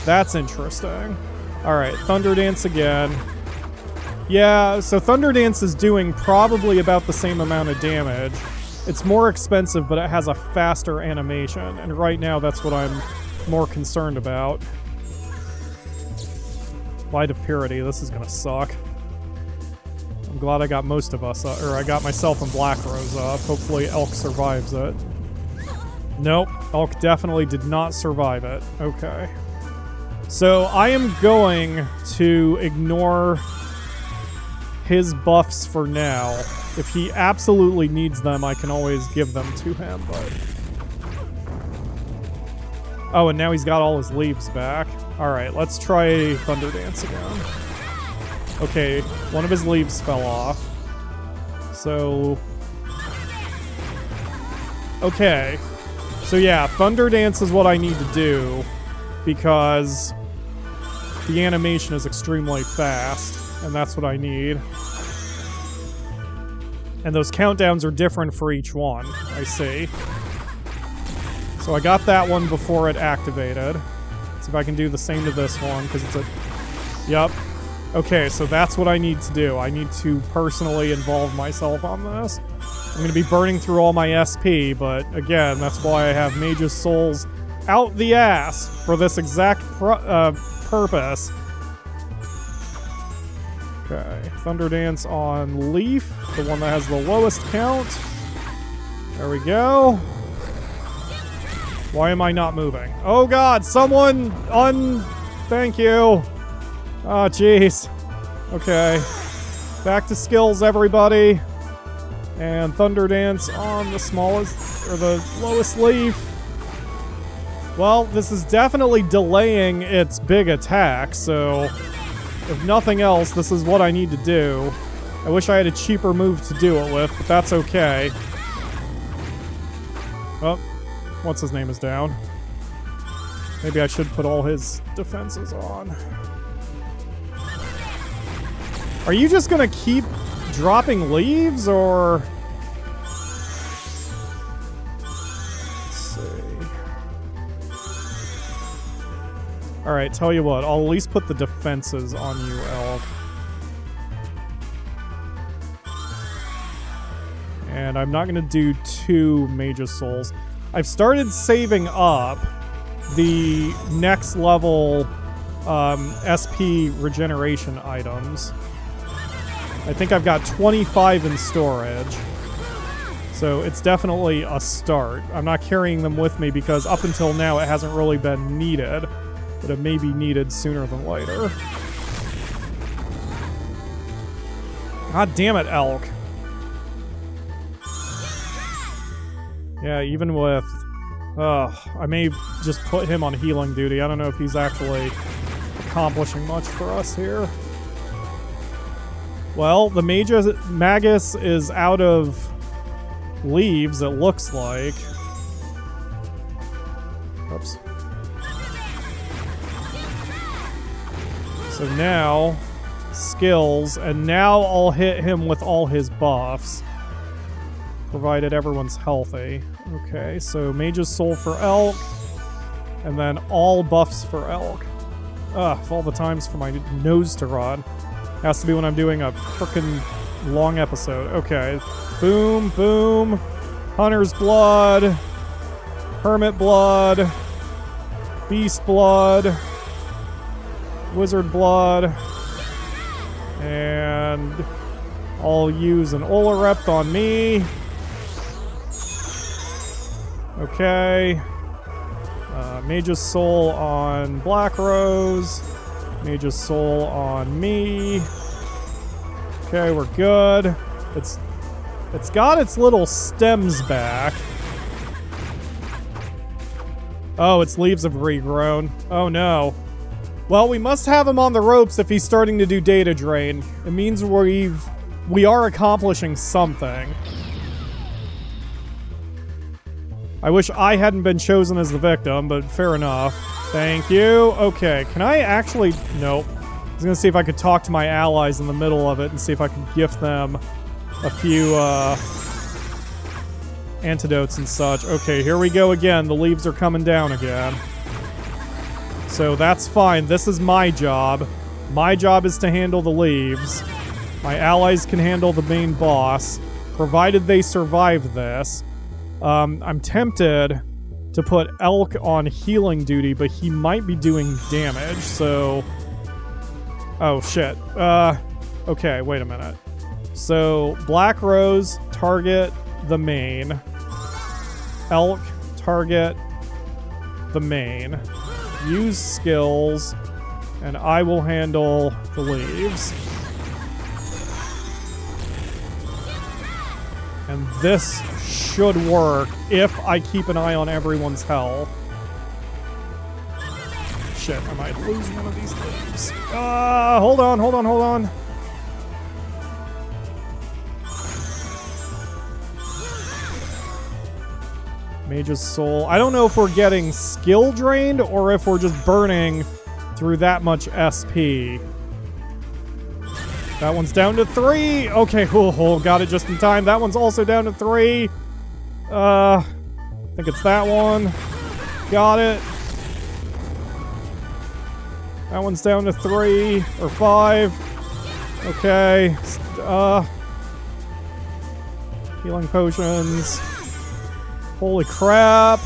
That's interesting. Alright, Thunder Dance again. Yeah, so Thunder Dance is doing probably about the same amount of damage. It's more expensive, but it has a faster animation, and right now that's what I'm more concerned about. Light of Purity, this is gonna suck. I'm glad I got most of us, or I got myself and Black Rose up. Hopefully Elk survives it. Nope, Elk definitely did not survive it. Okay. So I am going to ignore his buffs for now. If he absolutely needs them, I can always give them to him, but... Oh, and now he's got all his leaves back. Alright, let's try Thunder Dance again. Okay, one of his leaves fell off. So... Okay. So yeah, Thunder Dance is what I need to do, because the animation is extremely fast, and that's what I need. And those countdowns are different for each one, I see. So I got that one before it activated. Let's see if I can do the same to this one, because it's a... Yep. Okay, so that's what I need to do. I need to personally involve myself on this. I'm going to be burning through all my SP, but again, that's why I have Mage's Souls out the ass for this exact purpose. Okay, Thunder Dance on Leaf, the one that has the lowest count. There we go. Why am I not moving? Oh god, someone thank you. Oh jeez. Okay. Back to skills, everybody. And Thunder Dance on the smallest, or the lowest leaf. Well, this is definitely delaying its big attack, so if nothing else, this is what I need to do. I wish I had a cheaper move to do it with, but that's okay. Oh, what's his name is down. Maybe I should put all his defenses on. Are you just gonna keep dropping leaves, or... Let's see. Alright, tell you what, I'll at least put the defenses on you, Elk. And I'm not gonna do 2 Mage's Souls. I've started saving up the next level SP regeneration items. I think I've got 25 in storage. So it's definitely a start. I'm not carrying them with me because up until now it hasn't really been needed. But it may be needed sooner than later. God damn it, Elk. Yeah, even with... I may just put him on healing duty. I don't know if he's actually accomplishing much for us here. Well, the Magus is out of leaves, it looks like. Oops. So now, skills, and now I'll hit him with all his buffs. Provided everyone's healthy. Okay, so Mage's Soul for Elk, and then all buffs for Elk. Ugh, of all the times for my nose to run. Has to be when I'm doing a frickin' long episode. Okay. Boom, boom. Hunter's blood. Hermit blood. Beast blood. Wizard blood. And I'll use an Olarept on me. Okay. Mage's Soul on Black Rose. Mage's Soul on me. Okay, we're good. It's got its little stems back. Oh, its leaves have regrown. Oh no. Well, we must have him on the ropes if he's starting to do data drain. It means we are accomplishing something. I wish I hadn't been chosen as the victim, but fair enough. Thank you. Okay, can I actually... Nope. I was gonna see if I could talk to my allies in the middle of it and see if I could gift them a few, antidotes and such. Okay, here we go again. The leaves are coming down again. So that's fine. This is my job. My job is to handle the leaves. My allies can handle the main boss, provided they survive this. I'm tempted to put Elk on healing duty, but he might be doing damage, so... Oh, shit. Okay, wait a minute. So, Black Rose, target the main. Elk, target the main. Use skills, and I will handle the leaves. And this should work if I keep an eye on everyone's health. Shit, I might lose one of these leaves. Hold on. Mage's Soul. I don't know if we're getting skill drained or if we're just burning through that much SP. That one's down to 3. Okay, cool. Got it just in time. That one's also down to 3. I think it's that one. Got it. That one's down to 3 or 5. Okay. Healing potions. Holy crap.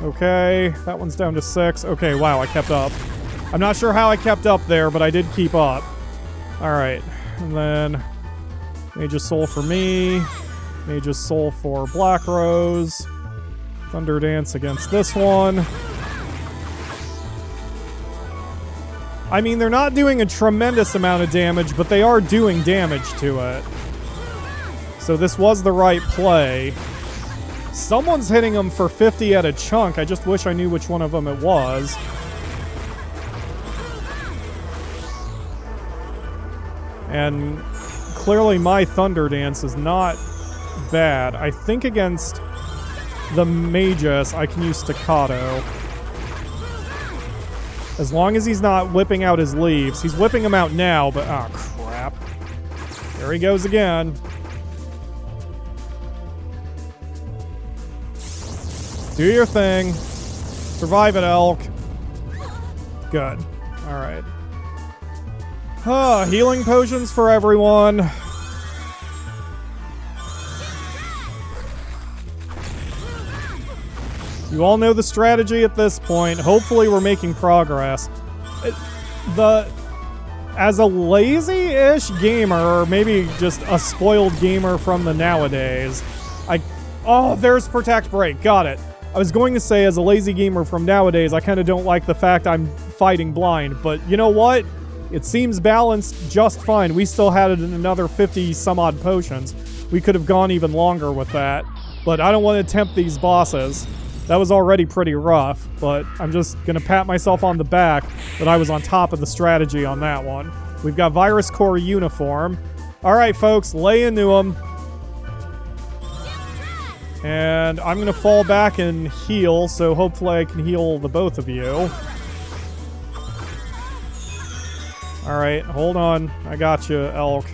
Okay, that one's down to 6. Okay, wow, I kept up. I'm not sure how I kept up there, but I did keep up. Alright, and then Mage's Soul for me. Mage's Soul for Black Rose. Thunder Dance against this one. I mean, they're not doing a tremendous amount of damage, but they are doing damage to it. So this was the right play. Someone's hitting them for 50 at a chunk. I just wish I knew which one of them it was. And clearly my Thunder Dance is not bad. I think against the Magus, I can use Staccato. As long as he's not whipping out his leaves. He's whipping them out now, but... Oh, crap. There he goes again. Do your thing. Survive it, Elk. Good. Alright. Healing potions for everyone. You all know the strategy at this point. Hopefully we're making progress. As a lazy-ish gamer, or maybe just a spoiled gamer from the nowadays, oh, there's Protect Break. Got it. I was going to say, as a lazy gamer from nowadays, I kind of don't like the fact I'm fighting blind, but you know what? It seems balanced just fine. We still had another 50-some-odd potions. We could have gone even longer with that, but I don't want to tempt these bosses. That was already pretty rough, but I'm just going to pat myself on the back that I was on top of the strategy on that one. We've got Virus Core Uniform. All right, folks, lay into them. And I'm going to fall back and heal, so hopefully I can heal the both of you. Alright, hold on. I got you, Elk.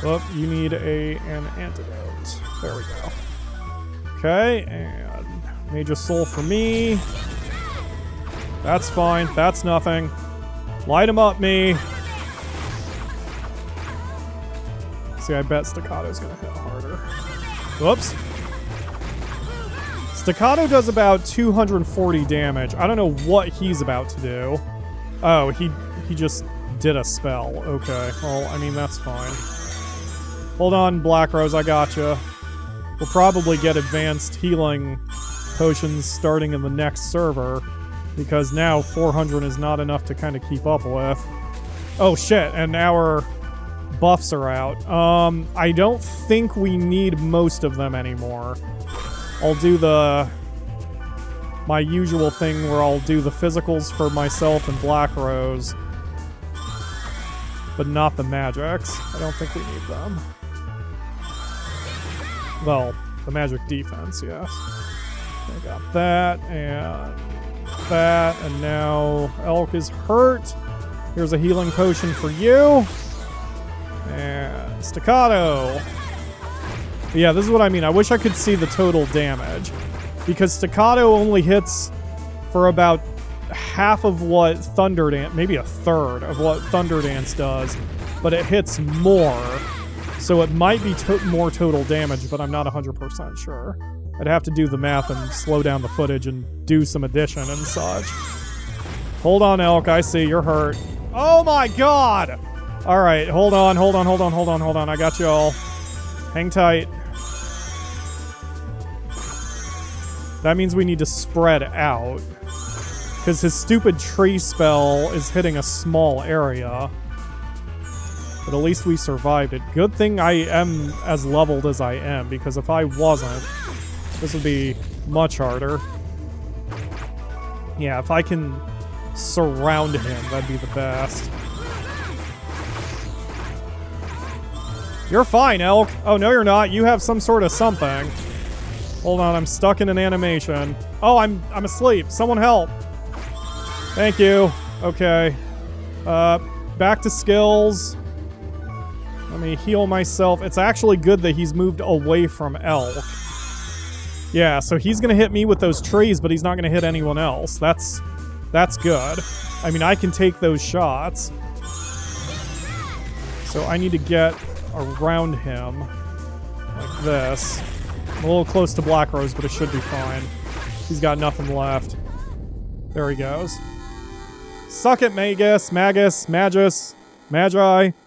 Oh, you need an antidote. There we go. Okay, and Mage's Soul for me. That's fine. That's nothing. Light him up, me. See, I bet Staccato's gonna hit harder. Whoops. Staccato does about 240 damage. I don't know what he's about to do. Oh, he just did a spell. Okay, well, I mean, that's fine. Hold on, Black Rose, I gotcha. We'll probably get advanced healing potions starting in the next server, because now 400 is not enough to kind of keep up with. Oh shit, and our buffs are out. I don't think we need most of them anymore. I'll do my usual thing where I'll do the physicals for myself and Black Rose, but not the magics. I don't think we need them. Well, the magic defense, yes. I got that, and now Elk is hurt. Here's a healing potion for you. And Staccato. But yeah, this is what I mean. I wish I could see the total damage, because Staccato only hits for about half of what Thunder Dance, maybe a third of what Thunder Dance does, but it hits more. So it might be more total damage, but I'm not 100% sure. I'd have to do the math and slow down the footage and do some addition and such. Hold on, Elk. I see. You're hurt. Oh my god! Alright, hold on. I got you all. Hang tight. That means we need to spread out, because his stupid tree spell is hitting a small area. But at least we survived it. Good thing I am as leveled as I am, because if I wasn't, this would be much harder. Yeah, if I can surround him, that'd be the best. You're fine, Elk. Oh, no, you're not. You have some sort of something. Hold on, I'm stuck in an animation. Oh, I'm asleep. Someone help. Thank you. Okay. Back to skills. Let me heal myself. It's actually good that he's moved away from Elk. Yeah, so he's gonna hit me with those trees, but he's not gonna hit anyone else. That's good. I mean, I can take those shots. So I need to get around him like this. I'm a little close to Black Rose, but it should be fine. He's got nothing left. There he goes. Suck it, Magus, Magi,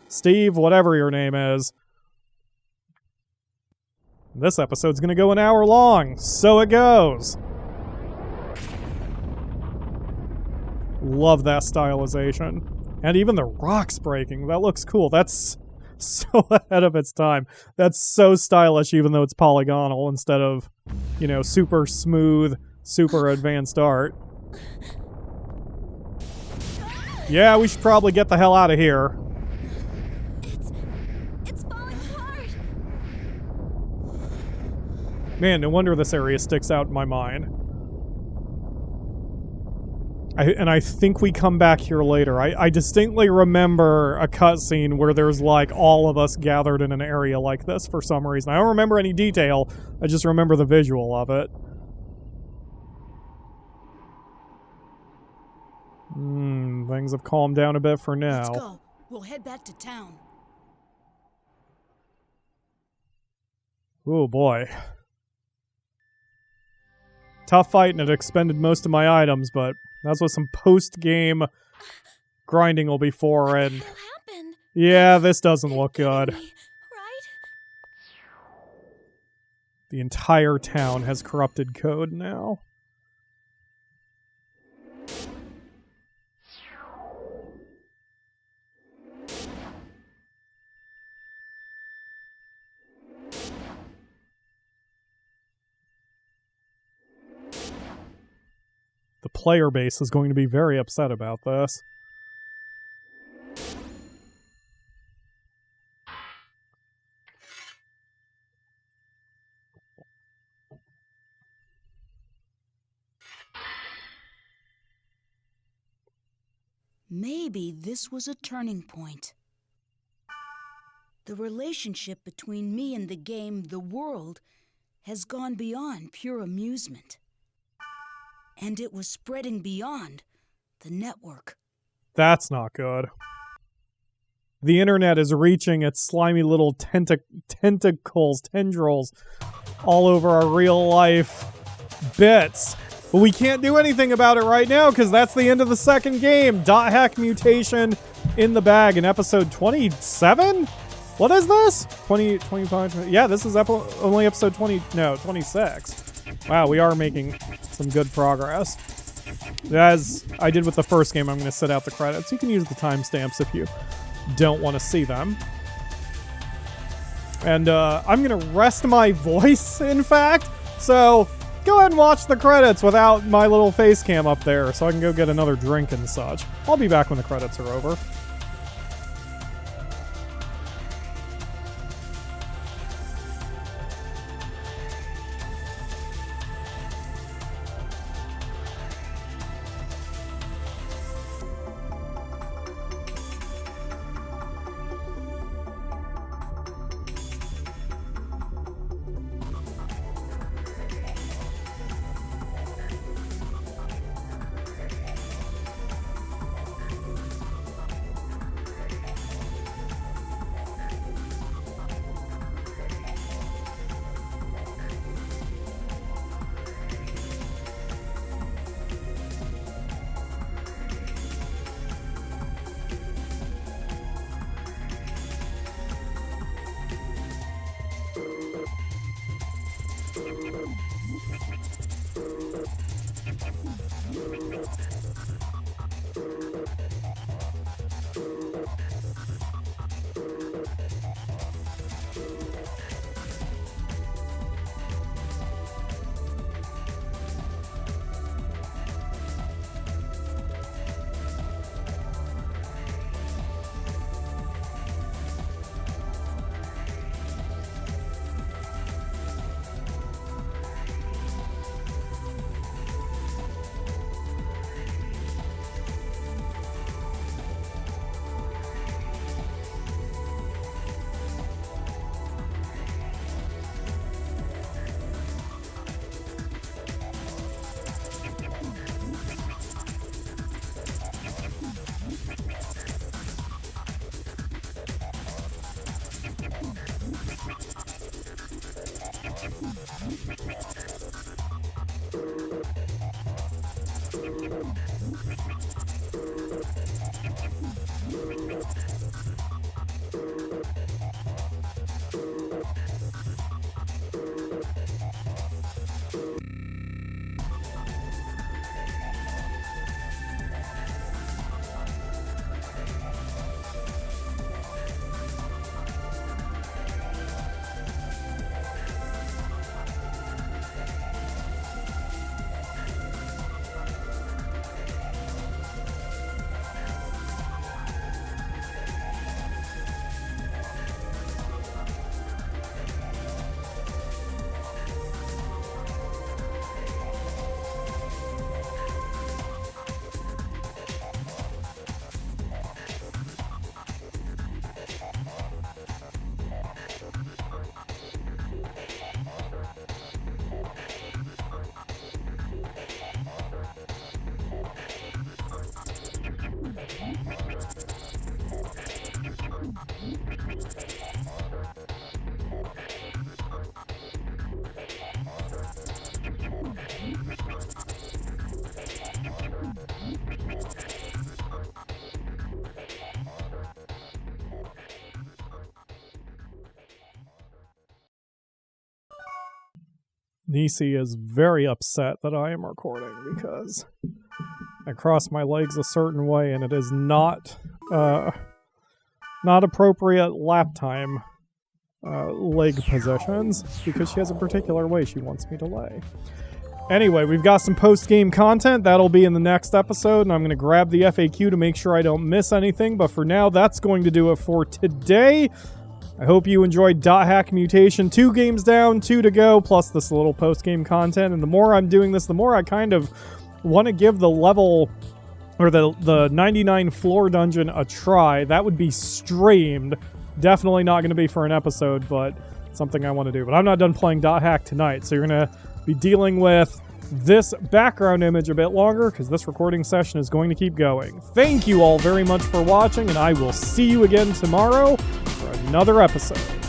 Steve, whatever your name is. This episode's gonna go an hour long, so it goes. Love that stylization. And even the rocks breaking, that looks cool. That's so ahead of its time. That's so stylish, even though it's polygonal instead of, you know, super smooth, super advanced art. Yeah, we should probably get the hell out of here. It's falling apart. Man, no wonder this area sticks out in my mind. I think we come back here later. I distinctly remember a cutscene where there's like all of us gathered in an area like this for some reason. I don't remember any detail. I just remember the visual of it. Things have calmed down a bit for now. Let's go. We'll head back to town. Oh boy. Tough fight, and it expended most of my items, but that's what some post-game grinding will be for, and What happened? yeah, this doesn't look good. Right? The entire town has corrupted code now. The player base is going to be very upset about this. Maybe this was a turning point. The relationship between me and the game, the world, has gone beyond pure amusement. And it was spreading beyond the network. That's not good. the internet is reaching its slimy little tendrils all over our real life bits. But we can't do anything about it right now because that's the end of the second game. .hack Mutation in the bag in episode 27? What is this? 20, 25? Yeah, this is only episode 26. Wow, we are making some good progress. As I did with the first game, I'm going to set out the credits. You can use the timestamps if you don't want to see them. And I'm going to rest my voice, in fact. So go ahead and watch the credits without my little face cam up there so I can go get another drink and such. I'll be back when the credits are over. Nisi is very upset that I am recording because I cross my legs a certain way and it is not appropriate lap time leg positions because she has a particular way she wants me to lay. Anyway, we've got some post-game content. That'll be in the next episode, and I'm going to grab the FAQ to make sure I don't miss anything. But for now, that's going to do it for today. I hope you enjoyed .hack Mutation. 2 games down, 2 to go, plus this little post-game content. And the more I'm doing this, the more I kind of want to give the level, or the 99 floor dungeon a try. That would be streamed. Definitely not going to be for an episode, but something I want to do. But I'm not done playing .hack tonight, so you're going to be dealing with this background image a bit longer because this recording session is going to keep going. Thank you all very much for watching, and I will see you again tomorrow for another episode.